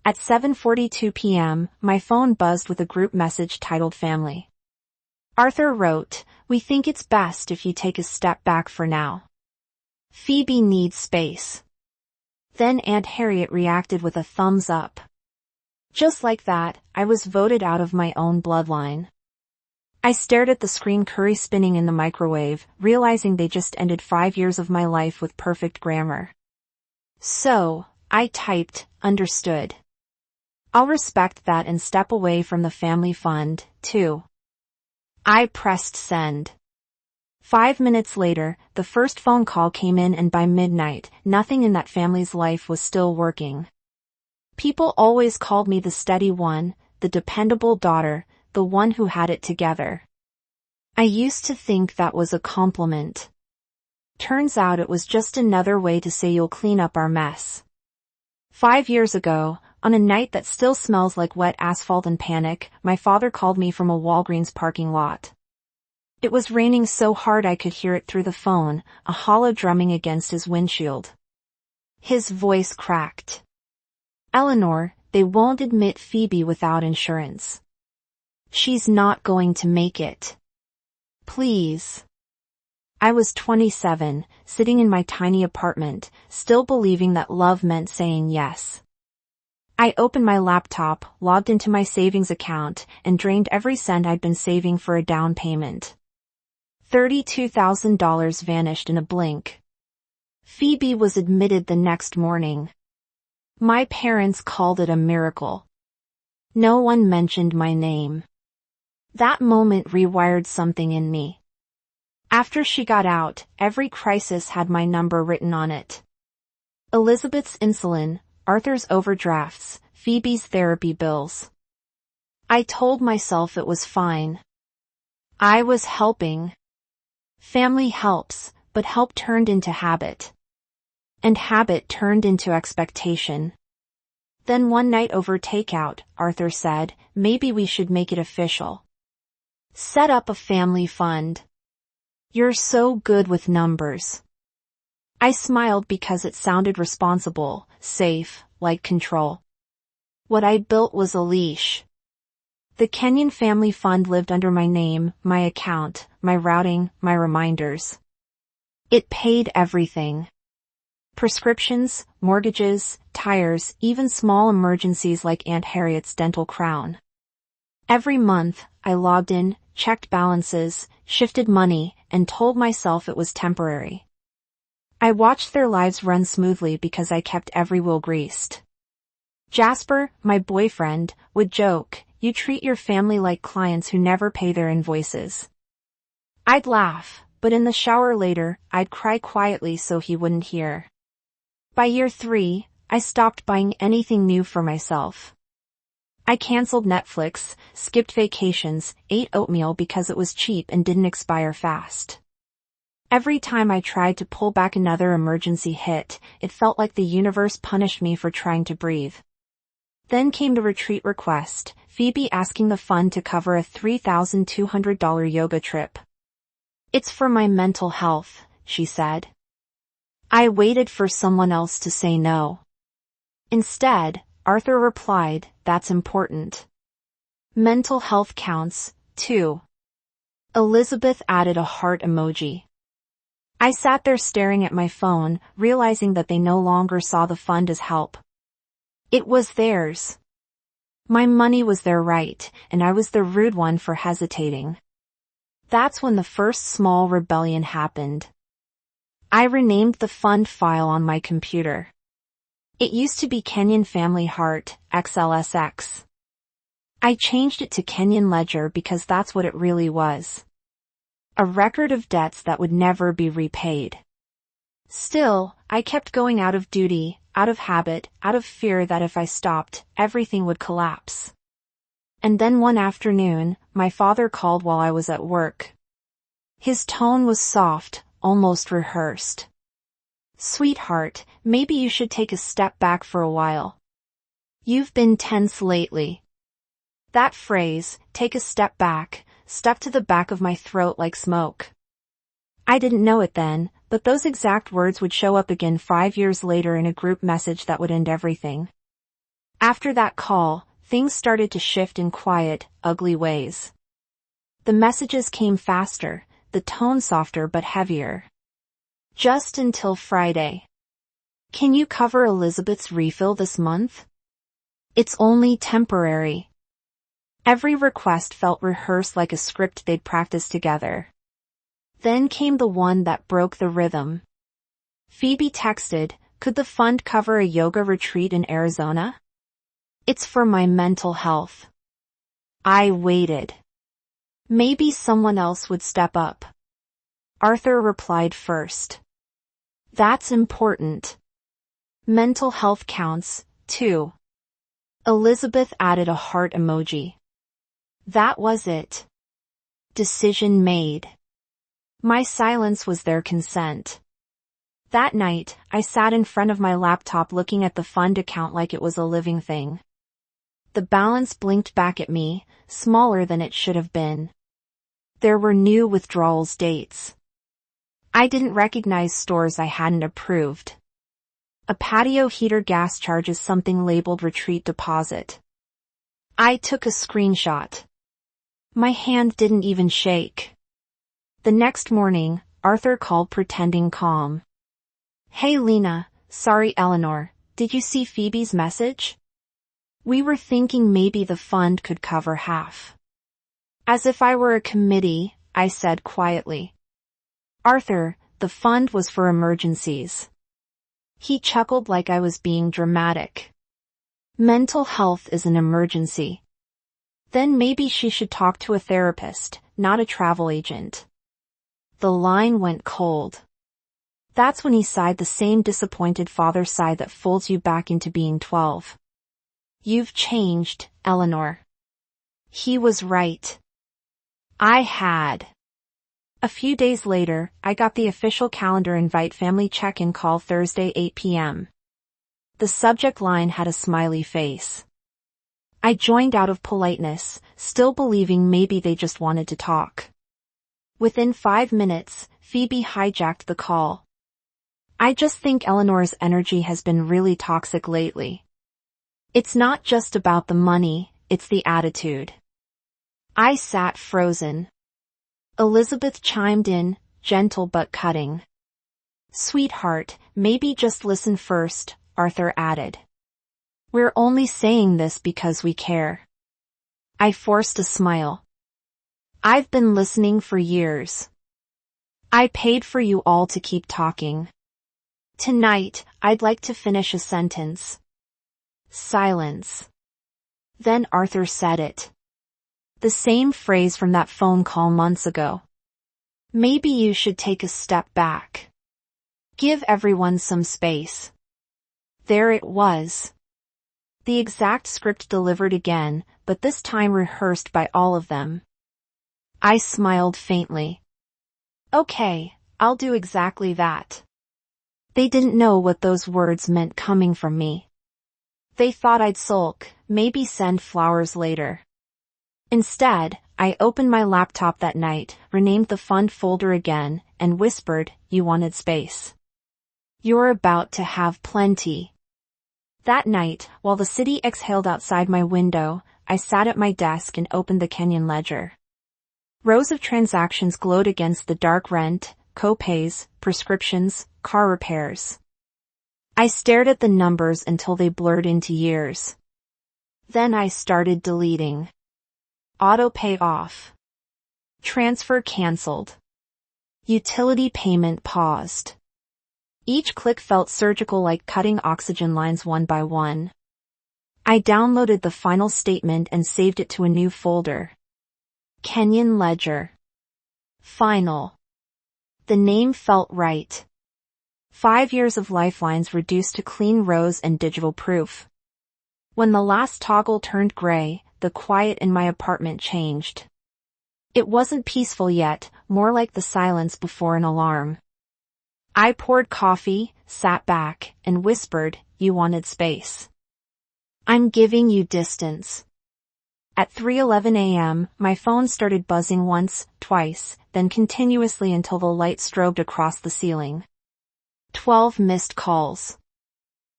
At 7:42 p.m., my phone buzzed with a group message titled Family. Arthur wrote, "We think it's best if you take a step back for now. Phoebe needs space." Then Aunt Harriet reacted with a thumbs up. Just like that, I was voted out of my own bloodline. I stared at the screen, curry spinning in the microwave, realizing they just ended 5 years of my life with perfect grammar. So, I typed, "Understood. I'll respect that and step away from the family fund, too." I pressed send. 5 minutes later, the first phone call came in, and by midnight, nothing in that family's life was still working. People always called me the steady one, the dependable daughter, the one who had it together. I used to think that was a compliment. Turns out it was just another way to say you'll clean up our mess. 5 years ago, on a night that still smells like wet asphalt and panic, my father called me from a Walgreens parking lot. It was raining so hard I could hear it through the phone, a hollow drumming against his windshield. His voice cracked. "Eleanor, they won't admit Phoebe without insurance. She's not going to make it. Please." I was 27, sitting in my tiny apartment, still believing that love meant saying yes. I opened my laptop, logged into my savings account, and drained every cent I'd been saving for a down payment. $32,000 vanished in a blink. Phoebe was admitted the next morning. My parents called it a miracle. No one mentioned my name. That moment rewired something in me. After she got out, every crisis had my number written on it. Elizabeth's insulin, Arthur's overdrafts, Phoebe's therapy bills. I told myself it was fine. I was helping. Family helps, but help turned into habit. And habit turned into expectation. Then one night over takeout, Arthur said, "Maybe we should make it official. Set up a family fund. You're so good with numbers." I smiled because it sounded responsible, safe, like control. What I built was a leash. The Kenyon Family Fund lived under my name, my account, my routing, my reminders. It paid everything. Prescriptions, mortgages, tires, even small emergencies like Aunt Harriet's dental crown. Every month, I logged in, checked balances, shifted money, and told myself it was temporary. I watched their lives run smoothly because I kept every wheel greased. Jasper, my boyfriend, would joke, "You treat your family like clients who never pay their invoices." I'd laugh, but in the shower later, I'd cry quietly so he wouldn't hear. By year 3, I stopped buying anything new for myself. I canceled Netflix, skipped vacations, ate oatmeal because it was cheap and didn't expire fast. Every time I tried to pull back, another emergency hit. It felt like the universe punished me for trying to breathe. Then came the retreat request, Phoebe asking the fund to cover a $3,200 yoga trip. "It's for my mental health," she said. I waited for someone else to say no. Instead, Arthur replied, "That's important. Mental health counts, too." Elizabeth added a heart emoji. I sat there staring at my phone, realizing that they no longer saw the fund as help. It was theirs. My money was their right, and I was the rude one for hesitating. That's when the first small rebellion happened. I renamed the fund file on my computer. It used to be Kenyon Family Heart, XLSX. I changed it to Kenyon Ledger because that's what it really was. A record of debts that would never be repaid. Still, I kept going out of duty, out of habit, out of fear that if I stopped, everything would collapse. And then one afternoon, my father called while I was at work. His tone was soft, almost rehearsed. "Sweetheart, maybe you should take a step back for a while. You've been tense lately." That phrase, "take a step back," stuck to the back of my throat like smoke. I didn't know it then, but those exact words would show up again 5 years later in a group message that would end everything. After that call, things started to shift in quiet, ugly ways. The messages came faster, the tone softer but heavier. Just until Friday. Can you cover Elizabeth's refill this month? It's only temporary. Every request felt rehearsed like a script they'd practiced together. Then came the one that broke the rhythm. Phoebe texted, "Could the fund cover a yoga retreat in Arizona? It's for my mental health." I waited. Maybe someone else would step up. Arthur replied first. "That's important. Mental health counts, too." Elizabeth added a heart emoji. That was it. Decision made. My silence was their consent. That night, I sat in front of my laptop looking at the fund account like it was a living thing. The balance blinked back at me, smaller than it should have been. There were new withdrawals dates. I didn't recognize stores I hadn't approved. A patio heater gas charges something labeled retreat deposit. I took a screenshot. My hand didn't even shake. The next morning, Arthur called pretending calm. "Hey Lena, sorry Eleanor, did you see Phoebe's message? We were thinking maybe the fund could cover half." As if I were a committee, I said quietly. "Arthur, the fund was for emergencies." He chuckled like I was being dramatic. "Mental health is an emergency. Then maybe she should talk to a therapist, not a travel agent." The line went cold. That's when he sighed, the same disappointed father sigh that folds you back into being 12. "You've changed, Eleanor." He was right. I had. A few days later, I got the official calendar invite, family check-in call Thursday 8 p.m. The subject line had a smiley face. I joined out of politeness, still believing maybe they just wanted to talk. Within 5 minutes, Phoebe hijacked the call. "I just think Eleanor's energy has been really toxic lately. It's not just about the money, it's the attitude." I sat frozen. Elizabeth chimed in, gentle but cutting. "Sweetheart, maybe just listen first," Arthur added. "We're only saying this because we care." I forced a smile. "I've been listening for years. I paid for you all to keep talking. Tonight, I'd like to finish a sentence." Silence. Then Arthur said it. The same phrase from that phone call months ago. "Maybe you should take a step back. Give everyone some space." There it was. The exact script delivered again, but this time rehearsed by all of them. I smiled faintly. "Okay, I'll do exactly that." They didn't know what those words meant coming from me. They thought I'd sulk, maybe send flowers later. Instead, I opened my laptop that night, renamed the fund folder again, and whispered, "You wanted space. You're about to have plenty." That night, while the city exhaled outside my window, I sat at my desk and opened the Kenyon ledger. Rows of transactions glowed against the dark: rent, co-pays, prescriptions, car repairs. I stared at the numbers until they blurred into years. Then I started deleting. Auto pay off. Transfer canceled. Utility payment paused. Each click felt surgical, like cutting oxygen lines one by one. I downloaded the final statement and saved it to a new folder. Kenyon Ledger. Final. The name felt right. 5 years of lifelines reduced to clean rows and digital proof. When the last toggle turned gray, the quiet in my apartment changed. It wasn't peaceful yet, more like the silence before an alarm. I poured coffee, sat back, and whispered, "You wanted space. I'm giving you distance." At 3:11 a.m., my phone started buzzing once, twice, then continuously until the light strobed across the ceiling. 12 missed calls.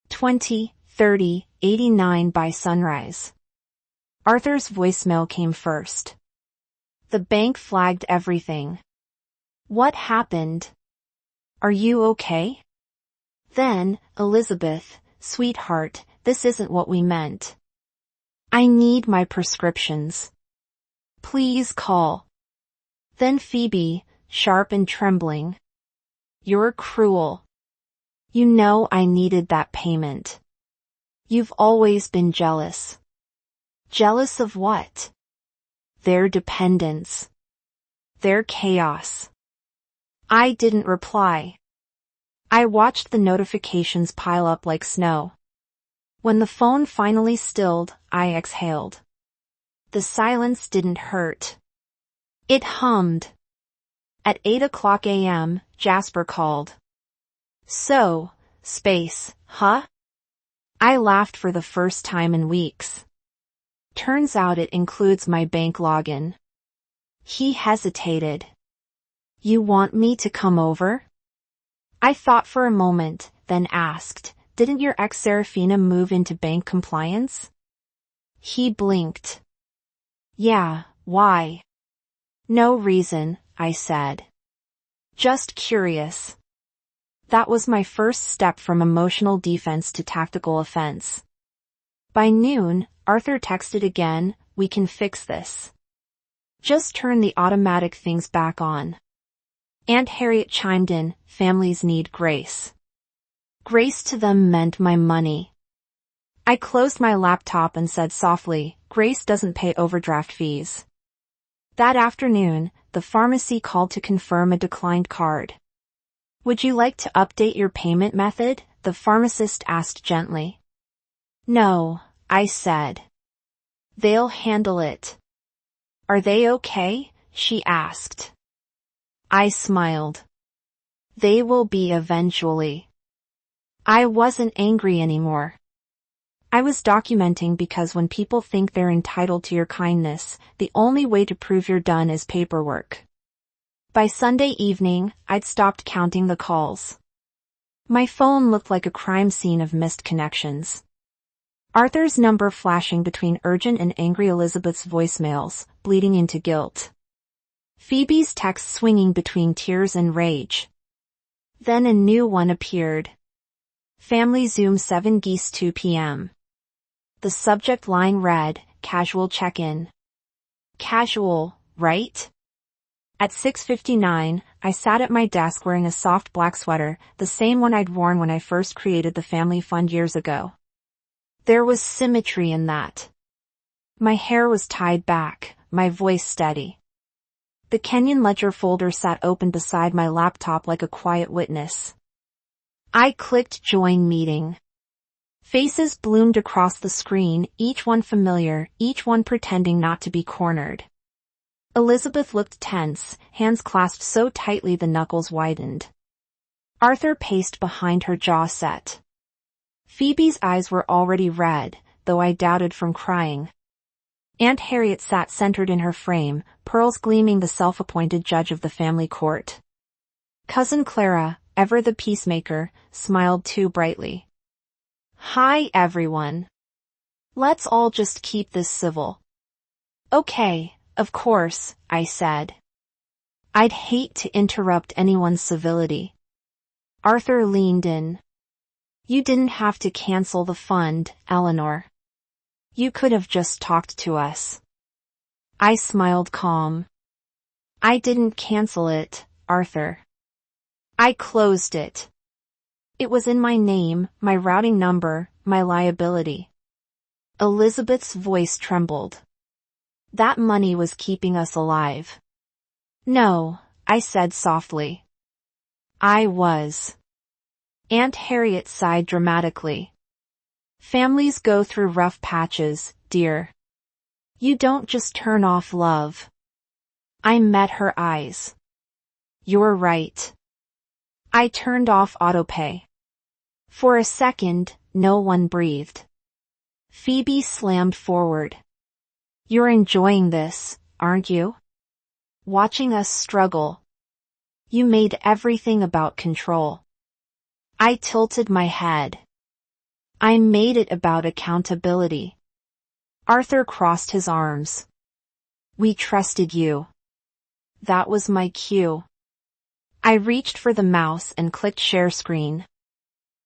20, 3089 by sunrise. Arthur's voicemail came first. The bank flagged everything. What happened? Are you okay? Then, Elizabeth, sweetheart, this isn't what we meant. I need my prescriptions. Please call. Then Phoebe, sharp and trembling. You're cruel. You know I needed that payment. You've always been jealous. Jealous of what? Their dependence. Their chaos. I didn't reply. I watched the notifications pile up like snow. When the phone finally stilled, I exhaled. The silence didn't hurt. It hummed. At 8 a.m., Jasper called. So, space, huh? I laughed for the first time in weeks. Turns out it includes my bank login. He hesitated. You want me to come over? I thought for a moment, then asked, didn't your ex Serafina move into bank compliance? He blinked. Yeah, why? No reason, I said. Just curious. That was my first step from emotional defense to tactical offense. By noon, Arthur texted again, we can fix this. Just turn the automatic things back on. Aunt Harriet chimed in, families need grace. Grace to them meant my money. I closed my laptop and said softly, Grace doesn't pay overdraft fees. That afternoon, the pharmacy called to confirm a declined card. Would you like to update your payment method? The pharmacist asked gently. No, I said. They'll handle it. Are they okay? She asked. I smiled. They will be eventually. I wasn't angry anymore. I was documenting because when people think they're entitled to your kindness, the only way to prove you're done is paperwork. By Sunday evening, I'd stopped counting the calls. My phone looked like a crime scene of missed connections. Arthur's number flashing between urgent and angry Elizabeth's voicemails, bleeding into guilt. Phoebe's text swinging between tears and rage. Then a new one appeared. Family Zoom 7 Geese 2 p.m. The subject line read, casual check-in. Casual, right? At 6:59, I sat at my desk wearing a soft black sweater, the same one I'd worn when I first created the family fund years ago. There was symmetry in that. My hair was tied back, my voice steady. The Kenyon Ledger folder sat open beside my laptop like a quiet witness. I clicked join meeting. Faces bloomed across the screen, each one familiar, each one pretending not to be cornered. Elizabeth looked tense, hands clasped so tightly the knuckles widened. Arthur paced behind her, jaw set. Phoebe's eyes were already red, though I doubted from crying. Aunt Harriet sat centered in her frame, pearls gleaming, the self-appointed judge of the family court. Cousin Clara, ever the peacemaker, smiled too brightly. Hi everyone. Let's all just keep this civil. Okay, of course, I said. I'd hate to interrupt anyone's civility. Arthur leaned in. You didn't have to cancel the fund, Eleanor. You could have just talked to us. I smiled calm. I didn't cancel it, Arthur. I closed it. It was in my name, my routing number, my liability. Elizabeth's voice trembled. That money was keeping us alive. No, I said softly. I was. Aunt Harriet sighed dramatically. Families go through rough patches, dear. You don't just turn off love. I met her eyes. You're right. I turned off autopay. For a second, no one breathed. Phoebe slammed forward. You're enjoying this, aren't you? Watching us struggle. You made everything about control. I tilted my head. I made it about accountability. Arthur crossed his arms. We trusted you. That was my cue. I reached for the mouse and clicked share screen.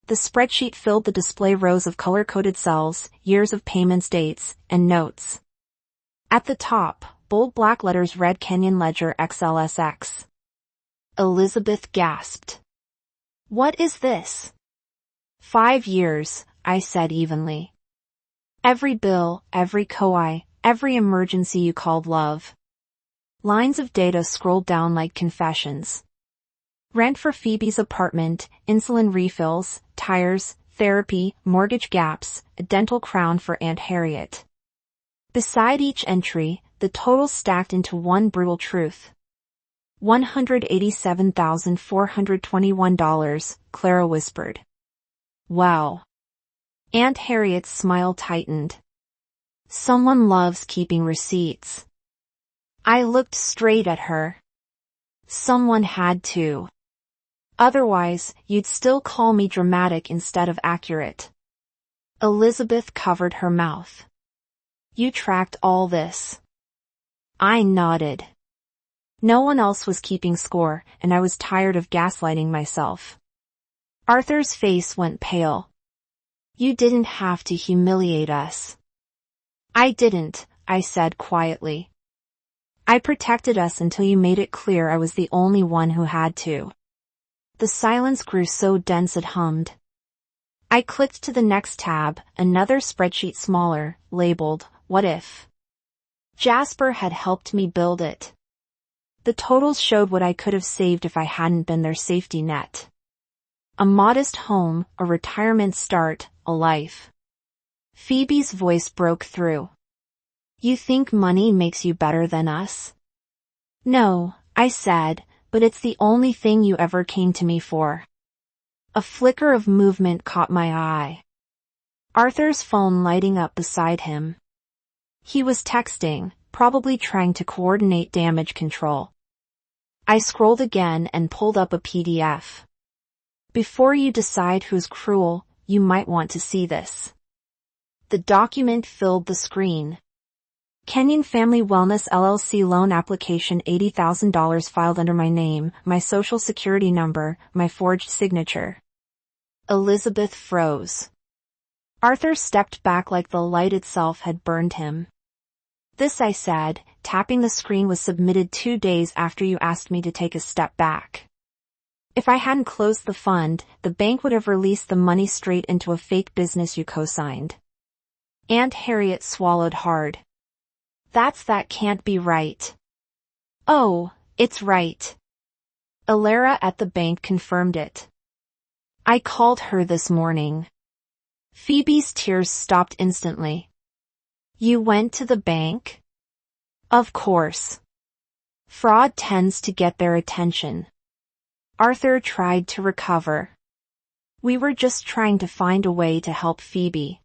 The spreadsheet filled the display rows of color-coded cells, years of payments, dates, and notes. At the top, bold black letters read Canyon Ledger XLSX. Elizabeth gasped. What is this? 5 years, I said evenly. Every bill, every COI, every emergency you called love. Lines of data scrolled down like confessions. Rent for Phoebe's apartment, insulin refills, tires, therapy, mortgage gaps, a dental crown for Aunt Harriet. Beside each entry, the totals stacked into one brutal truth. $187,421, Clara whispered. Wow. Aunt Harriet's smile tightened. Someone loves keeping receipts. I looked straight at her. Someone had to. Otherwise, you'd still call me dramatic instead of accurate. Elizabeth covered her mouth. You tracked all this. I nodded. No one else was keeping score, and I was tired of gaslighting myself. Arthur's face went pale. You didn't have to humiliate us. I didn't, I said quietly. I protected us until you made it clear I was the only one who had to. The silence grew so dense it hummed. I clicked to the next tab, another spreadsheet smaller, labeled, What If? Jasper had helped me build it. The totals showed what I could have saved if I hadn't been their safety net. A modest home, a retirement start, a life. Phoebe's voice broke through. You think money makes you better than us? No, I said, but it's the only thing you ever came to me for. A flicker of movement caught my eye. Arthur's phone lighting up beside him. He was texting, probably trying to coordinate damage control. I scrolled again and pulled up a PDF. Before you decide who's cruel, you might want to see this. The document filled the screen. Canyon Family Wellness LLC loan application, $80,000 filed under my name, my social security number, my forged signature. Elizabeth froze. Arthur stepped back like the light itself had burned him. This, I said, tapping the screen, was submitted 2 days after you asked me to take a step back. If I hadn't closed the fund, the bank would have released the money straight into a fake business you co-signed. Aunt Harriet swallowed hard. That can't be right. Oh, it's right. Alara at the bank confirmed it. I called her this morning. Phoebe's tears stopped instantly. You went to the bank? Of course. Fraud tends to get their attention. Arthur tried to recover. We were just trying to find a way to help Phoebe.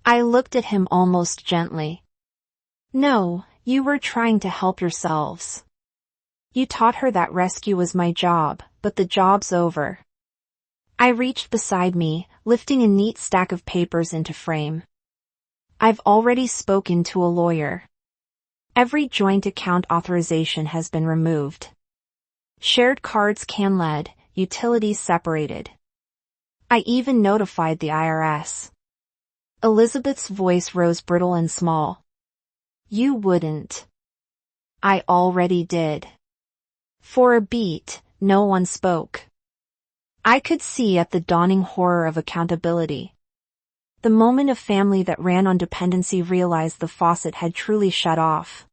I looked at him almost gently. No, you were trying to help yourselves. You taught her that rescue was my job, but the job's over. I reached beside me, lifting a neat stack of papers into frame. I've already spoken to a lawyer. Every joint account authorization has been removed. Shared cards CanLed, utilities separated. I even notified the IRS. Elizabeth's voice rose brittle and small. You wouldn't. I already did. For a beat, no one spoke. I could see at the dawning horror of accountability. The moment a family that ran on dependency realized the faucet had truly shut off.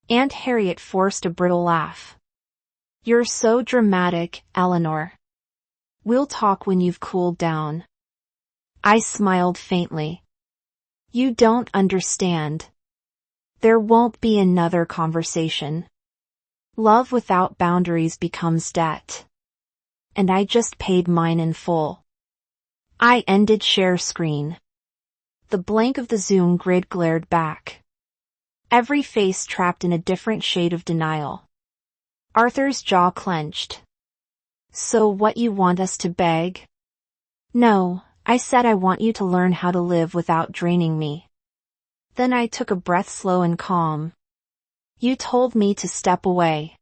Aunt Harriet forced a brittle laugh. You're so dramatic, Eleanor. We'll talk when you've cooled down. I smiled faintly. You don't understand. There won't be another conversation. Love without boundaries becomes debt. And I just paid mine in full. I ended share screen. The blank of the Zoom grid glared back. Every face trapped in a different shade of denial. Arthur's jaw clenched. So what, you want us to beg? No, I said I want you to learn how to live without draining me. Then I took a breath, slow and calm. You told me to step away.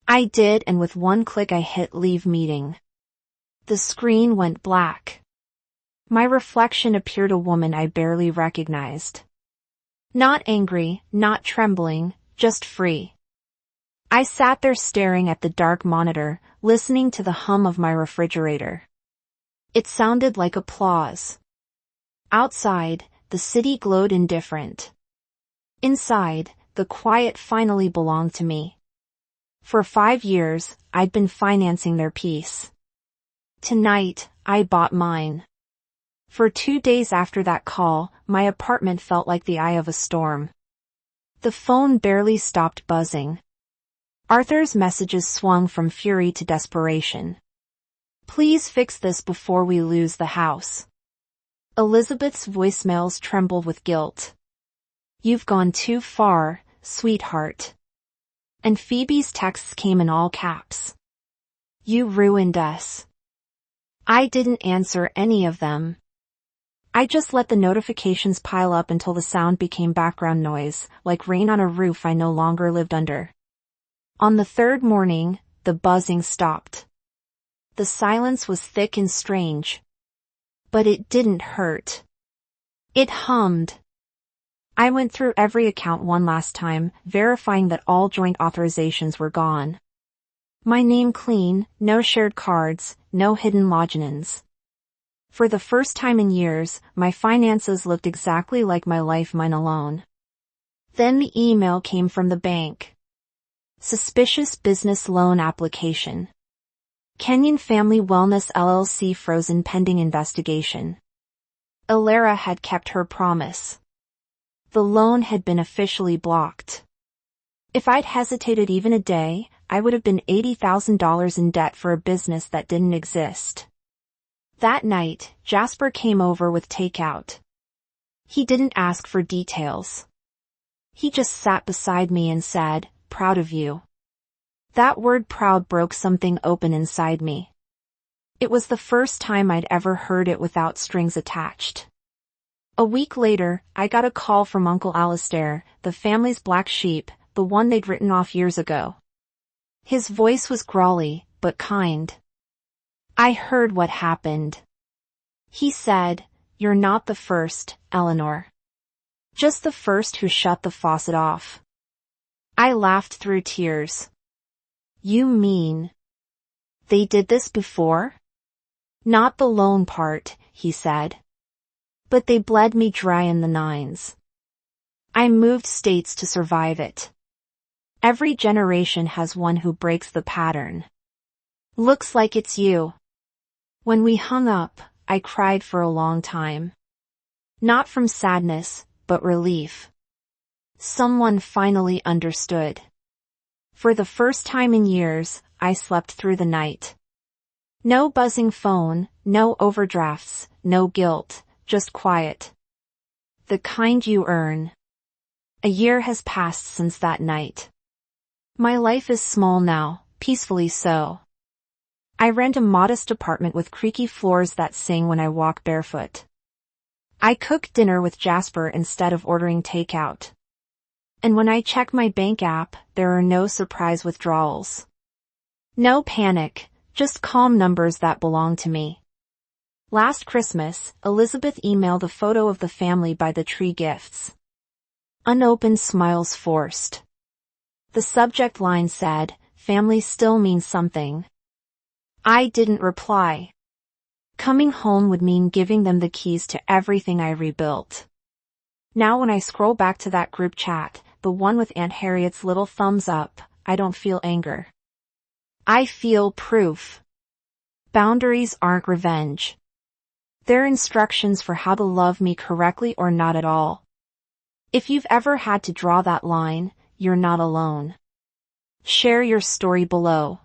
I did, and with one click I hit leave meeting. The screen went black. My reflection appeared, a woman I barely recognized. Not angry, not trembling, just free. I sat there staring at the dark monitor, listening to the hum of my refrigerator. It sounded like applause. Outside, the city glowed indifferent. Inside, the quiet finally belonged to me. For 5 years, I'd been financing their peace. Tonight, I bought mine. For 2 days after that call, my apartment felt like the eye of a storm. The phone barely stopped buzzing. Arthur's messages swung from fury to desperation. Please fix this before we lose the house. Elizabeth's voicemails trembled with guilt. You've gone too far, sweetheart. And Phoebe's texts came in all caps. You ruined us. I didn't answer any of them. I just let the notifications pile up until the sound became background noise, like rain on a roof I no longer lived under. On the third morning, the buzzing stopped. The silence was thick and strange. But it didn't hurt. It hummed. I went through every account one last time, verifying that all joint authorizations were gone. My name clean, no shared cards, no hidden logins. For the first time in years, my finances looked exactly like my life, mine alone. Then the email came from the bank. Suspicious business loan application. Kenyon Family Wellness LLC frozen pending investigation. Alara had kept her promise. The loan had been officially blocked. If I'd hesitated even a day, I would have been $80,000 in debt for a business that didn't exist. That night, Jasper came over with takeout. He didn't ask for details. He just sat beside me and said, "Proud of you." That word proud broke something open inside me. It was the first time I'd ever heard it without strings attached. A week later, I got a call from Uncle Alistair, the family's black sheep, the one they'd written off years ago. His voice was growly, but kind. I heard what happened. He said, "You're not the first, Eleanor. Just the first who shut the faucet off." I laughed through tears. You mean they did this before? Not the loan part, he said. But they bled me dry in the nines. I moved states to survive it. Every generation has one who breaks the pattern. Looks like it's you. When we hung up, I cried for a long time. Not from sadness, but relief. Someone finally understood. For the first time in years, I slept through the night. No buzzing phone, no overdrafts, no guilt, just quiet. The kind you earn. A year has passed since that night. My life is small now, peacefully so. I rent a modest apartment with creaky floors that sing when I walk barefoot. I cook dinner with Jasper instead of ordering takeout. And when I check my bank app, there are no surprise withdrawals. No panic, just calm numbers that belong to me. Last Christmas, Elizabeth emailed a photo of the family by the tree gifts. Unopened smiles forced. The subject line said, "Family still means something." I didn't reply. Coming home would mean giving them the keys to everything I rebuilt. Now when I scroll back to that group chat, the one with Aunt Harriet's little thumbs up, I don't feel anger. I feel proof. Boundaries aren't revenge. They're instructions for how to love me correctly or not at all. If you've ever had to draw that line, you're not alone. Share your story below.